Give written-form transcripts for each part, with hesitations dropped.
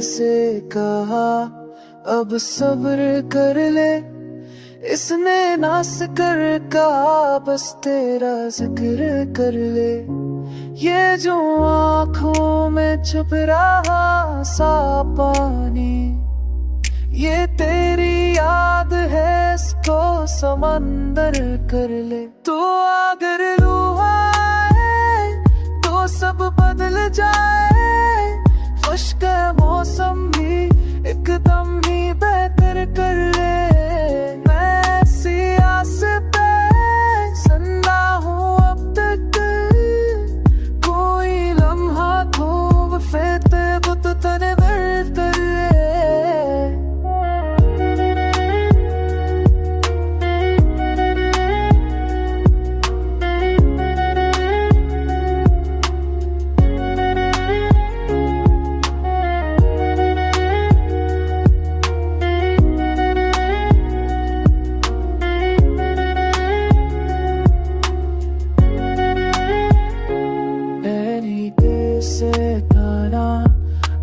से कहा अब सब्र कर ले, इसने नास कर कहा बस तेरा जिक्र कर ले। ये जो आँखों में छुप रहा सा पानी, ये तेरी याद है, इसको समंदर कर ले। तो अगर रूह आए तो सब बदल जाए, खुश्क मौसम भी एकदम ही बेहतर कर ले। मैं ऐसी आस पे जिंदा हूँ अब तक, कोई लम्हा खूब फेते बुत तने बेहतर ले।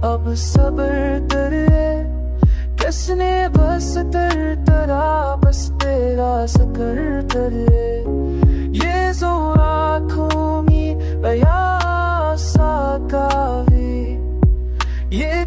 अब सब्र कर ले, किसने बस तर तरा बस तेरा सकर कर ले। ये जो आँखों में बयासा कावी, ये